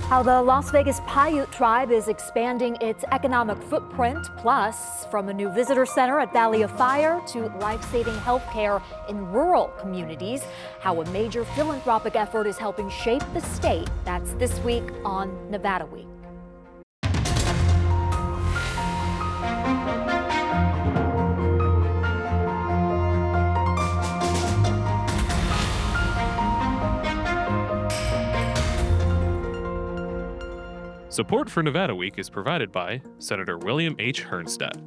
How the Las Vegas Paiute Tribe is expanding its economic footprint, plus from a new visitor center at Valley of Fire to life-saving healthcare in rural communities, how a major philanthropic effort is helping shape the state. That's this week on Nevada Week. Support for Nevada Week is provided by Senator William H. Hernstedt.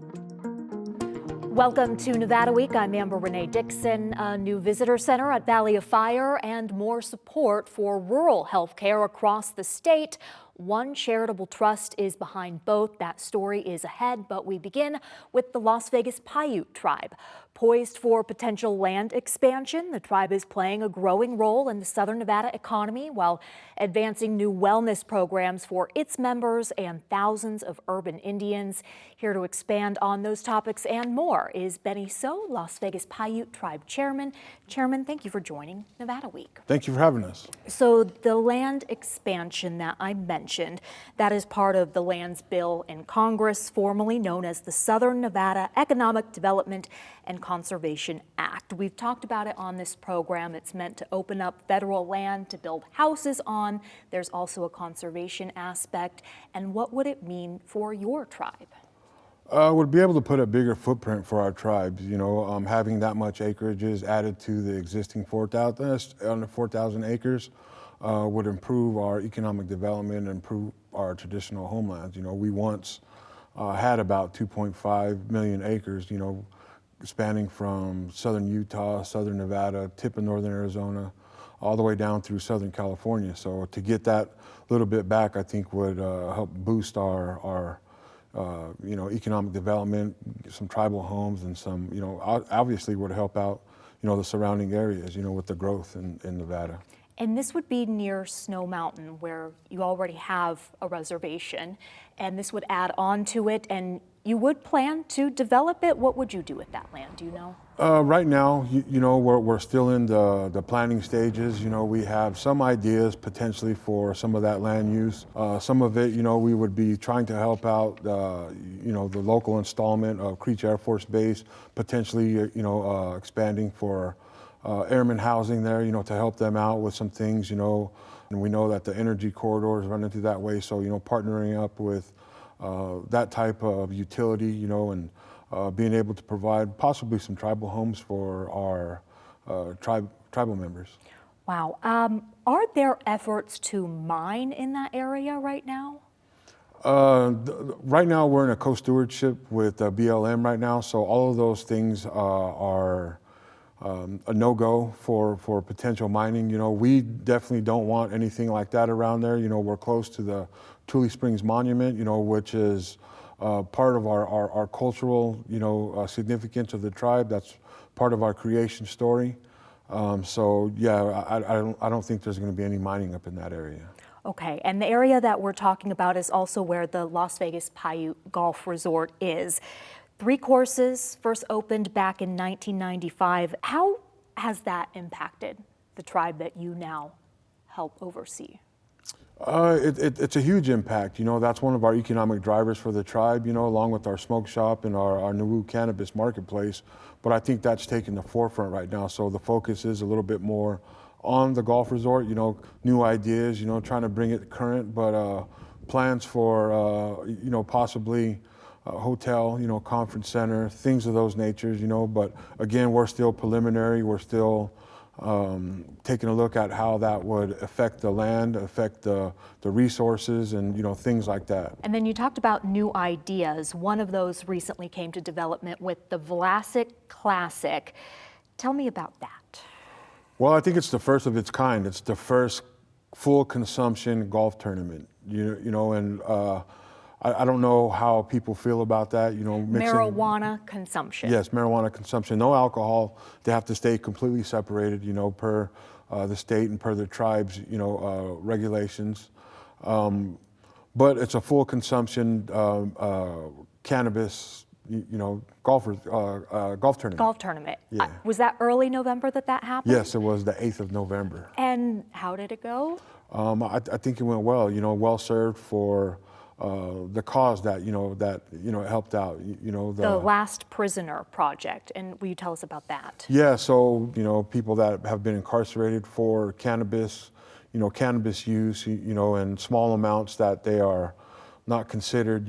Welcome to Nevada Week. I'm Amber Renee Dixon. A new visitor center at Valley of Fire and more support for rural health care across the state. One charitable trust is behind both. That story is ahead, but we begin with the Las Vegas Paiute Tribe. Poised for potential land expansion, the tribe is playing a growing role in the southern Nevada economy while advancing new wellness programs for its members and thousands of urban Indians. Here to expand on those topics and more is Benny Tso, Las Vegas Paiute Tribe Chairman. Chairman, thank you for joining Nevada Week. Thank you for having us. So the land expansion that I mentioned, that is part of the lands bill in Congress, formerly known as the Southern Nevada Economic Development and Conservation Act. We've talked about it on this program. It's meant to open up federal land to build houses on. There's also a conservation aspect. And what would it mean for your tribe? Would be able to put a bigger footprint for our tribes. You know, having that much acreage is added to the existing 4,000 acres would improve our economic development and improve our traditional homelands. You know, we once had about 2.5 million acres, you know, spanning from southern Utah, southern Nevada, tip of northern Arizona, all the way down through southern California. So to get that little bit back, I think would help boost our you know, economic development, some tribal homes, and some, you know, obviously would help out, you know, the surrounding areas, you know, with the growth in Nevada. And this would be near Snow Mountain, where you already have a reservation, and this would add on to it, and you would plan to develop it. What would you do with that land, do you know? Right now, you know, we're still in the planning stages. You know, we have some ideas potentially for some of that land use. Some of it, you know, we would be trying to help out, you know, the local installment of Creech Air Force Base, potentially, you know, expanding for airmen housing there, you know, to help them out with some things, you know. And we know that the energy corridors run into that way. So, you know, partnering up with that type of utility, you know, and being able to provide possibly some tribal homes for our tribal members. Wow. Are there efforts to mine in that area right now? Right now we're in a co-stewardship with BLM right now, so all of those things are a no-go for potential mining. You know, we definitely don't want anything like that around there. You know, we're close to the Tule Springs Monument, you know, which is part of our cultural, you know, significance of the tribe. That's part of our creation story. So yeah, I don't think there's going to be any mining up in that area. Okay, and the area that we're talking about is also where the Las Vegas Paiute Golf Resort is. 3 courses, first opened back in 1995. How has that impacted the tribe that you now help oversee? It's a huge impact. You know, that's one of our economic drivers for the tribe, you know, along with our smoke shop and our new cannabis marketplace. But I think that's taking the forefront right now. So the focus is a little bit more on the golf resort, you know, new ideas, you know, trying to bring it current, but plans for, you know, possibly a hotel, you know, conference center, things of those natures, you know. But again, we're still preliminary. We're still taking a look at how that would affect the land, affect the resources, and, you know, things like that. And then you talked about new ideas. One of those recently came to development with the Vlasic Classic. Tell me about that. Well, I think it's the first of its kind. It's the first full consumption golf tournament. You know, and I don't know how people feel about that, you know. Marijuana consumption. Yes, marijuana consumption. No alcohol. They have to stay completely separated, you know, per the state and per the tribe's, you know, regulations. But it's a full consumption cannabis, you know, golf tournament. Golf tournament. Yeah. Was that early November that happened? Yes, it was the 8th of November. And how did it go? I think it went well, well served for the cause that, it helped out, The Last Prisoner Project, and will you tell us about that? Yeah, so, people that have been incarcerated for cannabis, cannabis use, in small amounts that they are not considered,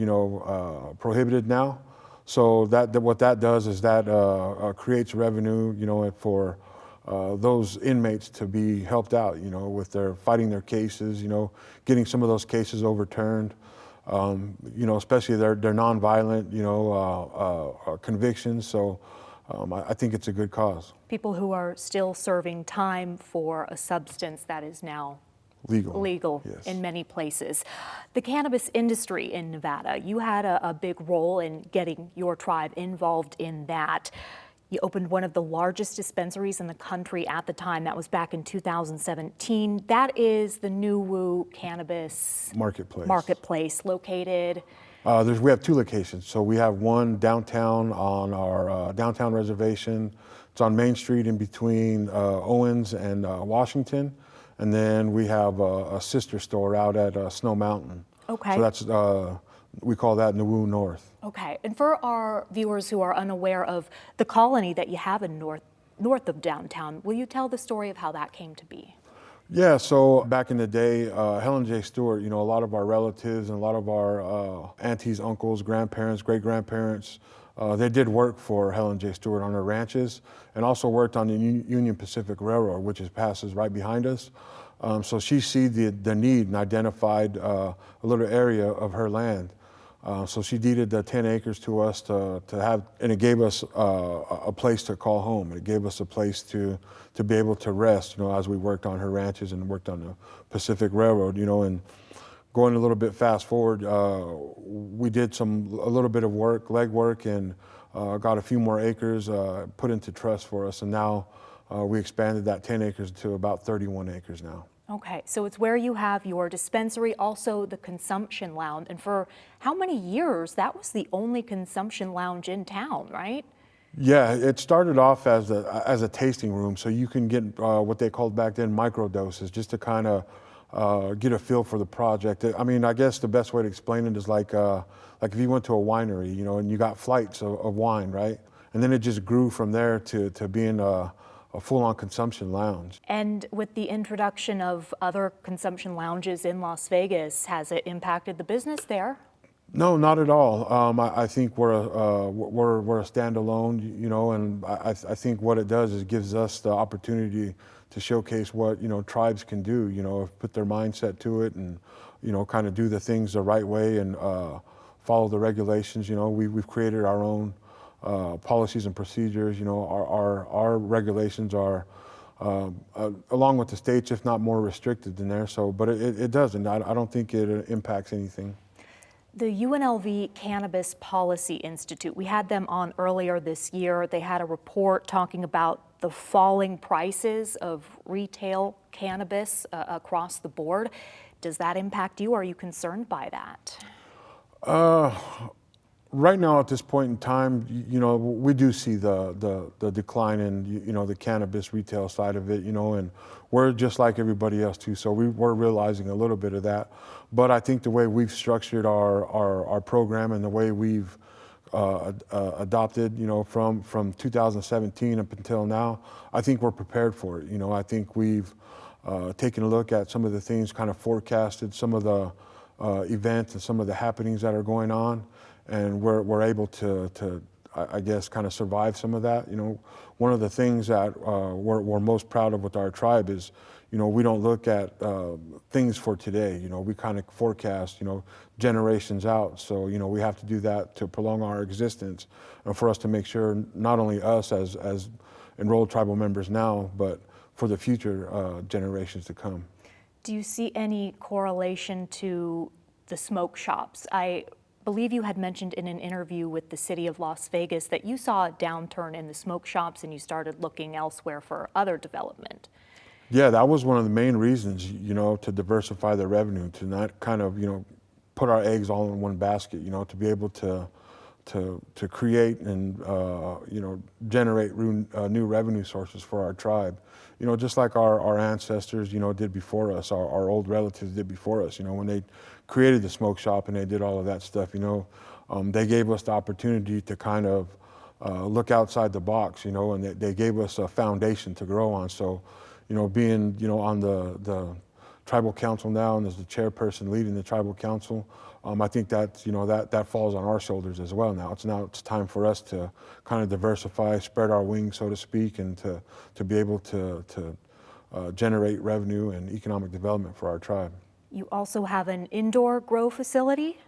prohibited now. So what that does is that creates revenue, for those inmates to be helped out, with their fighting their cases, getting some of those cases overturned. Especially they're nonviolent, convictions. So I think it's a good cause. People who are still serving time for a substance that is now legal Yes. in many places. The cannabis industry in Nevada, you had a big role in getting your tribe involved in that. You opened one of the largest dispensaries in the country at the time. That was back in 2017. That is the New Woo Cannabis Marketplace located. We have two locations. So we have one downtown on our downtown reservation. It's on Main Street in between Owens and Washington. And then we have a sister store out at Snow Mountain. Okay. So that's, we call that New Woo North. Okay, and for our viewers who are unaware of the colony that you have in north of downtown, will you tell the story of how that came to be? Yeah, so back in the day, Helen J. Stewart, a lot of our relatives and a lot of our aunties, uncles, grandparents, great-grandparents, they did work for Helen J. Stewart on her ranches and also worked on the Union Pacific Railroad, which passes right behind us. So she see the need and identified a little area of her land. So she deeded the 10 acres to us to have, and it gave us a place to call home. It gave us a place to be able to rest, as we worked on her ranches and worked on the Pacific Railroad, and going a little bit fast forward, we did a little bit of work, legwork, and got a few more acres put into trust for us. And now we expanded that 10 acres to about 31 acres now. Okay, so it's where you have your dispensary, also the consumption lounge. And for how many years, that was the only consumption lounge in town, right? Yeah, it started off as a tasting room, so you can get what they called back then micro doses, just to kind of get a feel for the project. I mean, I guess the best way to explain it is like if you went to a winery, and you got flights of wine, right? And then it just grew from there to being a full-on consumption lounge. And with the introduction of other consumption lounges in Las Vegas, has it impacted the business there? No, not at all. I think we're a standalone, and I think what it does is gives us the opportunity to showcase what tribes can do. Put their mindset to it, and kind of do the things the right way and follow the regulations. We've created our own policies and procedures. Our regulations are along with the states, if not more restricted than theirs. So, but it doesn't. I don't think it impacts anything. The UNLV Cannabis Policy Institute, we had them on earlier this year. They had a report talking about the falling prices of retail cannabis across the board. Does that impact you? Are you concerned by that? Right now, at this point in time, we do see the decline in the cannabis retail side of it, and we're just like everybody else too. So we're realizing a little bit of that. But I think the way we've structured our program and the way we've adopted, from 2017 up until now, I think we're prepared for it. I think we've taken a look at some of the things, kind of forecasted some of the events and some of the happenings that are going on. And we're able to, I guess, kind of survive some of that. One of the things that we're most proud of with our tribe is, we don't look at things for today. We kind of forecast, generations out. So, we have to do that to prolong our existence and for us to make sure not only us as enrolled tribal members now, but for the future generations to come. Do you see any correlation to the smoke shops? I believe you had mentioned in an interview with the city of Las Vegas that you saw a downturn in the smoke shops and you started looking elsewhere for other development. Yeah, that was one of the main reasons, to diversify the revenue, to not kind of, put our eggs all in one basket, to be able to to create and generate new revenue sources for our tribe. Just like our ancestors, did before us, our old relatives did before us. When they created the smoke shop and they did all of that stuff, they gave us the opportunity to kind of look outside the box, and they gave us a foundation to grow on. So, being, on the tribal council now and as the chairperson leading the tribal council, I think that, that falls on our shoulders as well now. It's time for us to kind of diversify, spread our wings, so to speak, and to be able to generate revenue and economic development for our tribe. You also have an indoor grow facility?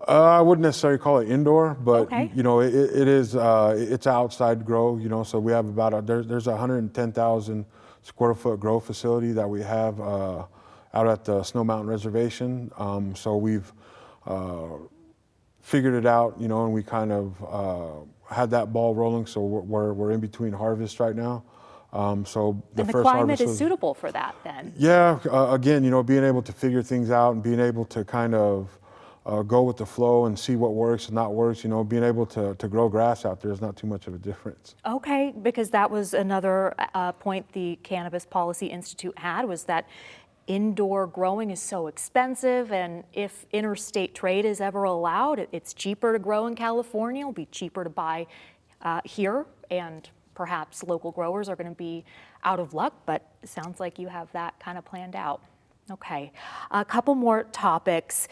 I wouldn't necessarily call it indoor, but Okay. it is. It's outside grow. So we have there's a 110,000 square foot grow facility that we have out at the Snow Mountain Reservation. So we've figured it out, and we kind of had that ball rolling. So we're in between harvests right now. So And the first climate harvest is was, suitable for that then? yeah. Again, being able to figure things out and being able to kind of go with the flow and see what works and not works. Being able to grow grass out there is not too much of a difference. Okay, because that was another point the Cannabis Policy Institute had, was that indoor growing is so expensive, and if interstate trade is ever allowed, it's cheaper to grow in California, it'll be cheaper to buy here, and perhaps local growers are going to be out of luck, but it sounds like you have that kind of planned out. Okay, a couple more topics.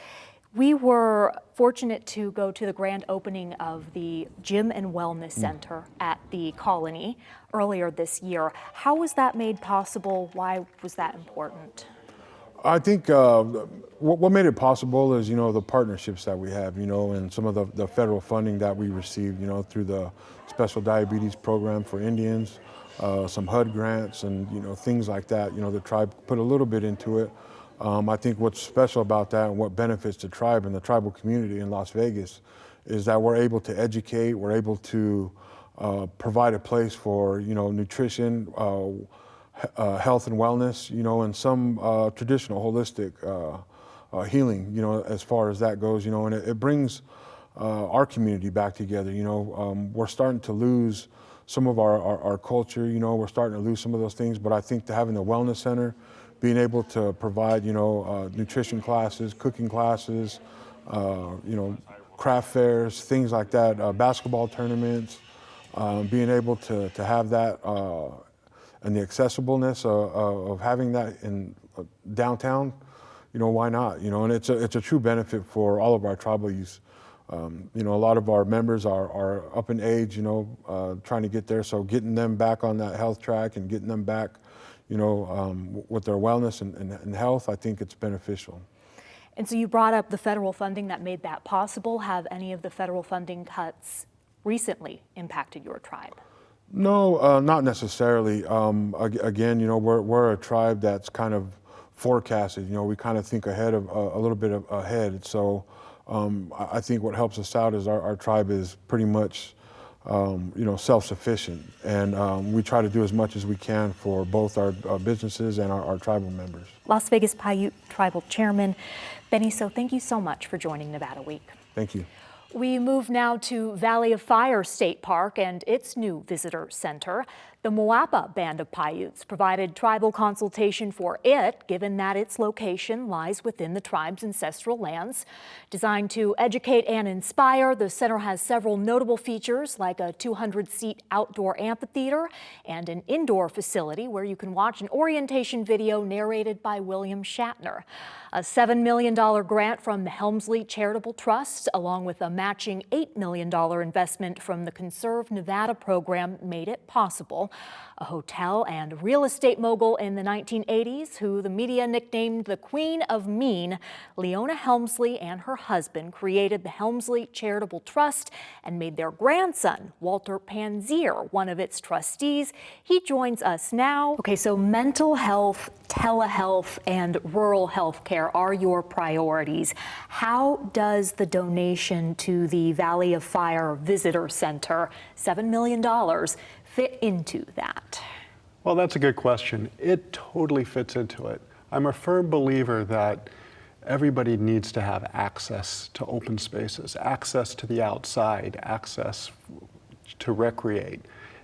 We were fortunate to go to the grand opening of the Gym and Wellness Center at the Colony earlier this year. How was that made possible? Why was that important? I think what made it possible is, the partnerships that we have, and some of the federal funding that we receive, through the Special Diabetes Program for Indians, some HUD grants and, things like that. The tribe put a little bit into it. I think what's special about that and what benefits the tribe and the tribal community in Las Vegas is that we're able to educate, we're able to provide a place for, nutrition, health and wellness, and some traditional holistic healing, as far as that goes, and it brings our community back together. We're starting to lose some of our culture, we're starting to lose some of those things, but I think having the wellness center, being able to provide, nutrition classes, cooking classes, craft fairs, things like that, basketball tournaments, being able to have that and the accessibleness of having that in downtown, why not? And it's a true benefit for all of our tribal youth. A lot of our members are up in age, trying to get there. So getting them back on that health track and getting them back, with their wellness and health, I think it's beneficial. And so you brought up the federal funding that made that possible. Have any of the federal funding cuts recently impacted your tribe? No, not necessarily. Again, we're a tribe that's kind of forecasted. We kind of think ahead of a little bit ahead. So I think what helps us out is our tribe is pretty much self-sufficient, and we try to do as much as we can for both our businesses and our tribal members. Las Vegas Paiute Tribal Chairman Benny Tso, thank you so much for joining Nevada Week. Thank you. We move now to Valley of Fire State Park and its new visitor center. The Moapa Band of Paiutes provided tribal consultation for it, given that its location lies within the tribe's ancestral lands. Designed to educate and inspire, the center has several notable features like a 200-seat outdoor amphitheater and an indoor facility where you can watch an orientation video narrated by William Shatner. A $7 million grant from the Helmsley Charitable Trust, along with a matching $8 million investment from the Conserve Nevada program, made it possible. A hotel and real estate mogul in the 1980s, who the media nicknamed the Queen of Mean, Leona Helmsley and her husband created the Helmsley Charitable Trust and made their grandson, Walter Panzier, one of its trustees. He joins us now. Okay, so mental health, telehealth, and rural health care are your priorities. How does the donation to the Valley of Fire Visitor Center, $7 million, fit into that? Well, that's a good question. It totally fits into it. I'm a firm believer that everybody needs to have access to open spaces, access to the outside, access to recreate,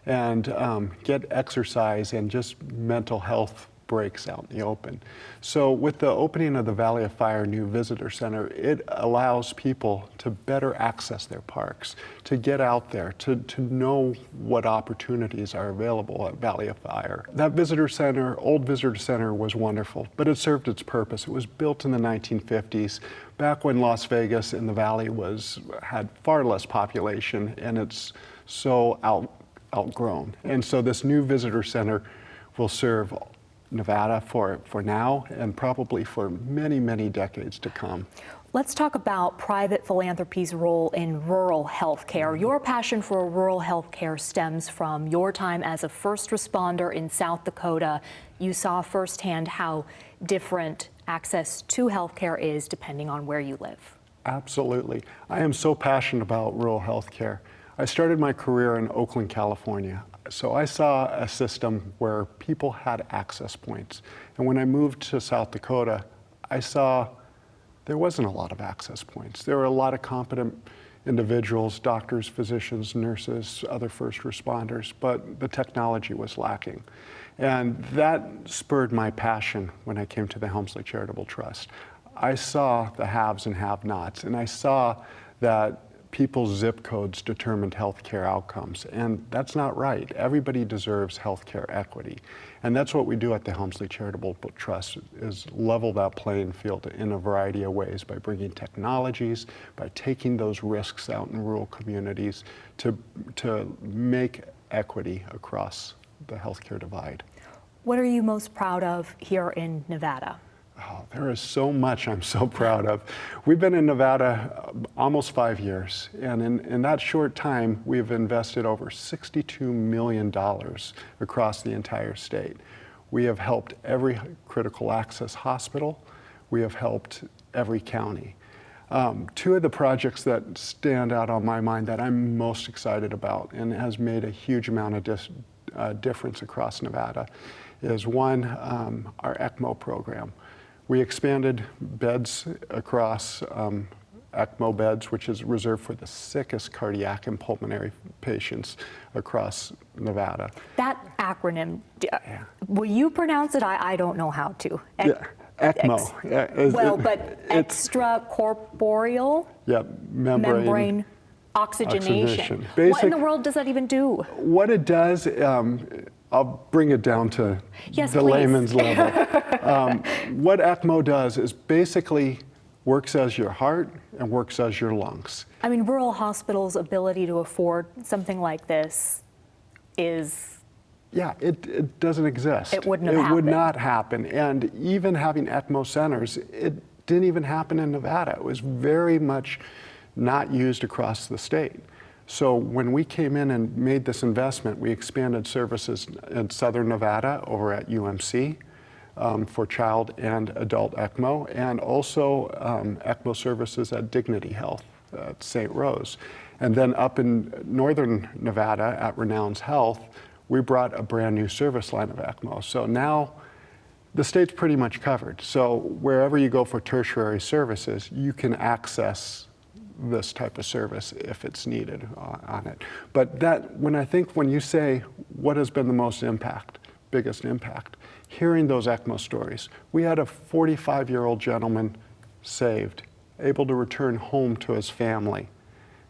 and get exercise and just mental health breaks out in the open. So with the opening of the Valley of Fire new visitor center, it allows people to better access their parks, to get out there, to know what opportunities are available at Valley of Fire. That visitor center, old visitor center, was wonderful, but it served its purpose. It was built in the 1950s, back when Las Vegas in the Valley had far less population, and it's so outgrown. And so this new visitor center will serve Nevada for now and probably for many, many decades to come. Let's talk about private philanthropy's role in rural health care. Your passion for rural health care stems from your time as a first responder in South Dakota. You saw firsthand how different access to health care is depending on where you live. Absolutely. I am so passionate about rural health care. I started my career in Oakland, California. So I saw a system where people had access points. And when I moved to South Dakota, I saw there wasn't a lot of access points. There were a lot of competent individuals, doctors, physicians, nurses, other first responders, but the technology was lacking. And that spurred my passion when I came to the Helmsley Charitable Trust. I saw the haves and have-nots, and I saw that people's zip codes determined healthcare outcomes, and that's not right. Everybody deserves healthcare equity, and that's what we do at the Helmsley Charitable Trust, is level that playing field in a variety of ways by bringing technologies, by taking those risks out in rural communities to make equity across the healthcare divide. What are you most proud of here in Nevada? Oh, there is so much I'm so proud of. We've been in Nevada almost 5 years, and in that short time, we've invested over $62 million across the entire state. We have helped every critical access hospital. We have helped every county. Two of the projects that stand out on my mind that I'm most excited about and has made a huge amount of difference across Nevada is one, our ECMO program. We expanded beds across ECMO beds, which is reserved for the sickest cardiac and pulmonary patients across Nevada. That acronym, will you pronounce it? I don't know how to. ECMO. But extracorporeal membrane oxygenation. What in the world does that even do? What it does, I'll bring it down to the layman's level. What ECMO does is basically works as your heart and works as your lungs. I mean, rural hospitals' ability to afford something like this is... Yeah, it doesn't exist. It wouldn't have happened. It would not happen. And even having ECMO centers, it didn't even happen in Nevada. It was very much not used across the state. So when we came in and made this investment, we expanded services in Southern Nevada over at UMC for child and adult ECMO, and also ECMO services at Dignity Health at St. Rose. And then up in Northern Nevada at Renoun's Health, we brought a brand new service line of ECMO. So now the state's pretty much covered. So wherever you go for tertiary services, you can access this type of service if it's needed on it. But when you say what has been the biggest impact, hearing those ECMO stories. We had a 45-year-old gentleman saved, able to return home to his family,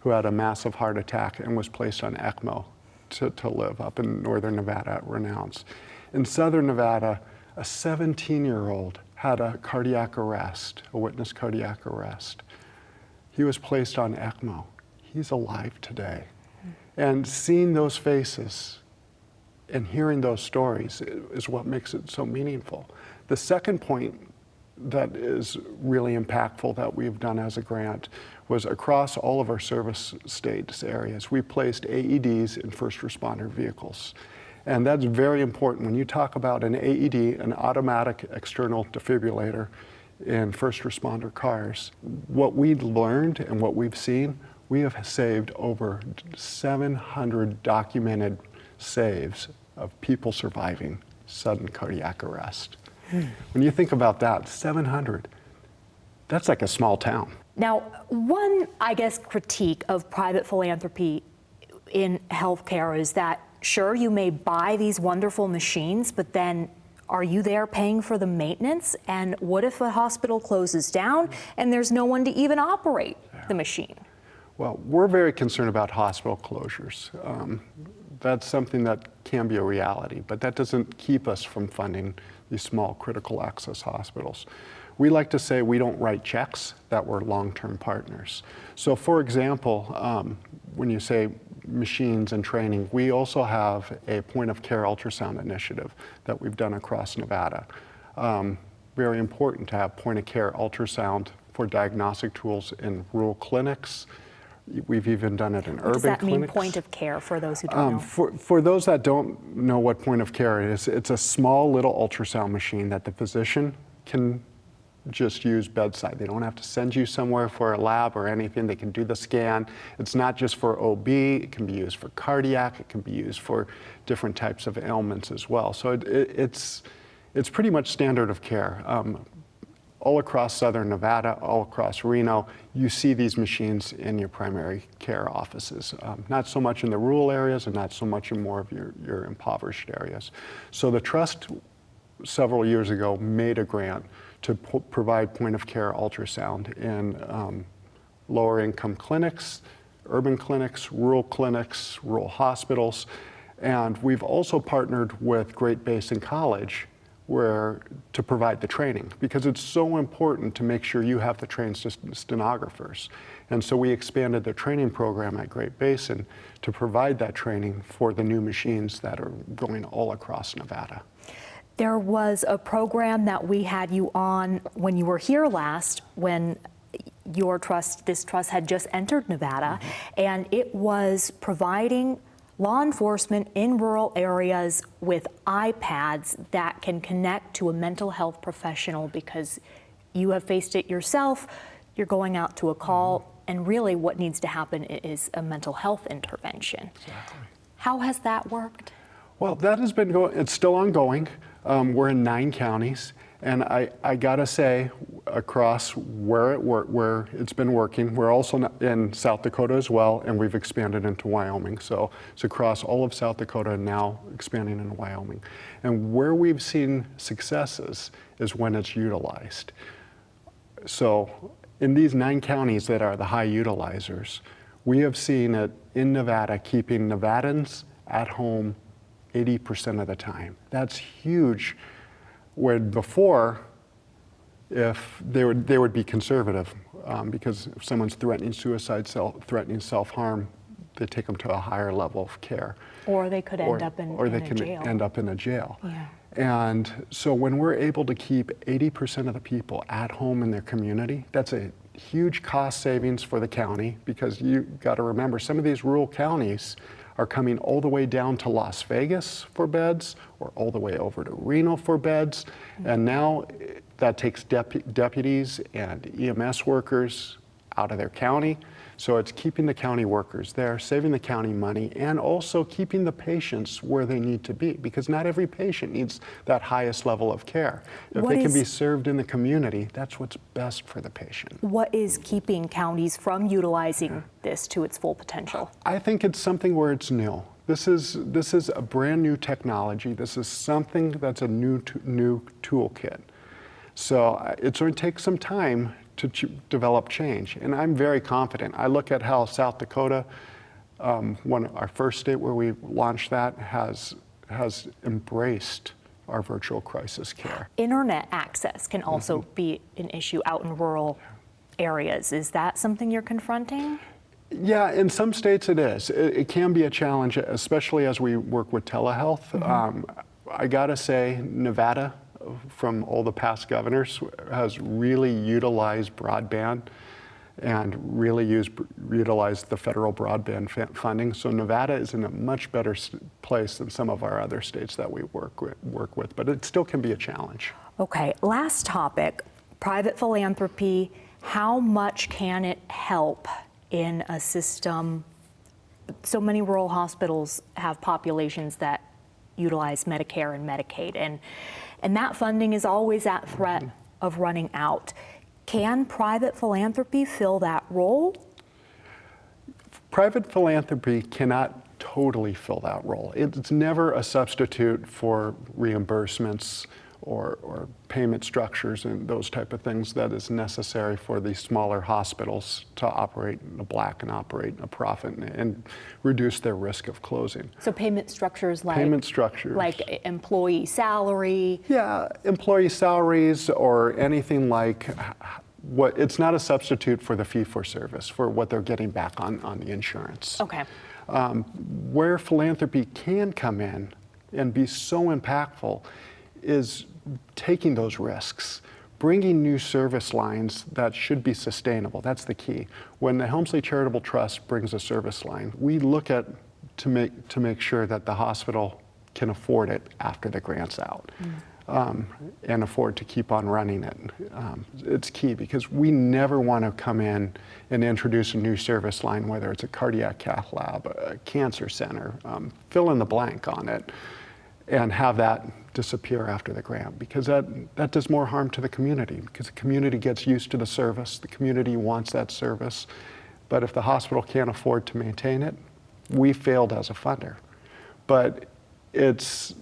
who had a massive heart attack and was placed on ECMO to live up in Northern Nevada at Renoun's. In Southern Nevada, a 17-year-old had a cardiac arrest, a witness cardiac arrest. He was placed on ECMO. He's alive today. And seeing those faces and hearing those stories is what makes it so meaningful. The second point that is really impactful that we've done as a grant was across all of our service states areas, we placed AEDs in first responder vehicles. And that's very important. When you talk about an AED, an automatic external defibrillator, in first responder cars, what we've learned and what we've seen, we have saved over 700 documented saves of people surviving sudden cardiac arrest. When you think about that, 700, that's like a small town. Now, one, I guess, critique of private philanthropy in healthcare is that, sure, you may buy these wonderful machines, but then are you there paying for the maintenance? And what if a hospital closes down and there's no one to even operate the machine? Well, we're very concerned about hospital closures. That's something that can be a reality, but that doesn't keep us from funding these small critical access hospitals. We like to say we don't write checks, that we're long-term partners. So for example, when you say machines and training, we also have a point-of-care ultrasound initiative that we've done across Nevada. Very important to have point-of-care ultrasound for diagnostic tools in rural clinics. We've even done it in urban clinics. Does that mean point of care for those who don't know? For those that don't know what point of care is, it's a small little ultrasound machine that the physician can just use bedside. They don't have to send you somewhere for a lab or anything. They can do the scan. It's not just for OB. It can be used for cardiac. It can be used for different types of ailments as well. So it's pretty much standard of care. All across southern Nevada, all across Reno, you see these machines in your primary care offices. Not so much in the rural areas and not so much in more of your impoverished areas. So the trust several years ago made a grant to provide point-of-care ultrasound in lower income clinics, urban clinics, rural hospitals. And we've also partnered with Great Basin College to provide the training, because it's so important to make sure you have the trained stenographers. And so we expanded the training program at Great Basin to provide that training for the new machines that are going all across Nevada. There was a program that we had you on when you were here last, when this trust had just entered Nevada, and it was providing law enforcement in rural areas with iPads that can connect to a mental health professional, because you have faced it yourself. You're going out to a call, and really what needs to happen is a mental health intervention. Exactly. How has that worked? Well, that has been going, it's still ongoing. We're in 9 counties, and I gotta say, across where it's been working, we're also in South Dakota as well, and we've expanded into Wyoming. So it's across all of South Dakota and now expanding into Wyoming. And where we've seen successes is when it's utilized. So in these 9 counties that are the high utilizers, we have seen it in Nevada keeping Nevadans at home 80% of the time. That's huge. Where before, if they would be conservative, because if someone's threatening suicide, threatening self-harm, they take them to a higher level of care. Or they could end up in a jail. Or they can end up in a jail. Yeah. And so when we're able to keep 80% of the people at home in their community, that's a huge cost savings for the county, because you got to remember, some of these rural counties are coming all the way down to Las Vegas for beds, or all the way over to Reno for beds. And now that takes deputies and EMS workers out of their county. So it's keeping the county workers there, saving the county money, and also keeping the patients where they need to be, because not every patient needs that highest level of care. If they can be served in the community, that's what's best for the patient. What is keeping counties from utilizing this to its full potential? I think it's something where it's new. This is a brand new technology. This is something that's a new toolkit. So it's going to take some time to develop change, and I'm very confident. I look at how South Dakota, our first state where we launched that, has embraced our virtual crisis care. Internet access can also be an issue out in rural areas. Is that something you're confronting? Yeah, in some states it is. It can be a challenge, especially as we work with telehealth. I gotta say, Nevada, from all the past governors, has really utilized broadband and really utilized the federal broadband funding. So Nevada is in a much better place than some of our other states that we work with, but it still can be a challenge. Okay, last topic, private philanthropy. How much can it help in a system? So many rural hospitals have populations that utilize Medicare and Medicaid, and that funding is always at threat of running out. Can private philanthropy fill that role? Private philanthropy cannot totally fill that role. It's never a substitute for reimbursements or payment structures and those type of things that is necessary for these smaller hospitals to operate in the black and operate in a profit and reduce their risk of closing. So payment structures like like employee salary. Yeah, employee salaries or anything like what. It's not a substitute for the fee for service for what they're getting back on the insurance. Okay. Where philanthropy can come in and be so impactful is taking those risks, bringing new service lines that should be sustainable. That's the key. When the Helmsley Charitable Trust brings a service line, we look at to make sure that the hospital can afford it after the grant's out. And afford to keep on running it. It's key because we never want to come in and introduce a new service line, whether it's a cardiac cath lab, a cancer center, fill in the blank on it, and have that disappear after the grant, because that does more harm to the community, because the community gets used to the service, the community wants that service, but if the hospital can't afford to maintain it, we failed as a funder. But it's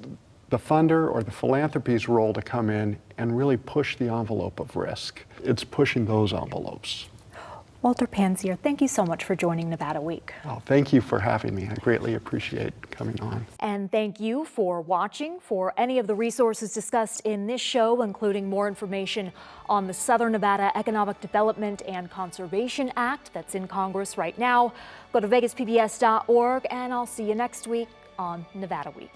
the funder or the philanthropy's role to come in and really push the envelope of risk. It's pushing those envelopes. Walter Panzier, thank you so much for joining Nevada Week. Oh, thank you for having me. I greatly appreciate coming on. And thank you for watching. For any of the resources discussed in this show, including more information on the Southern Nevada Economic Development and Conservation Act that's in Congress right now, go to vegaspbs.org, and I'll see you next week on Nevada Week.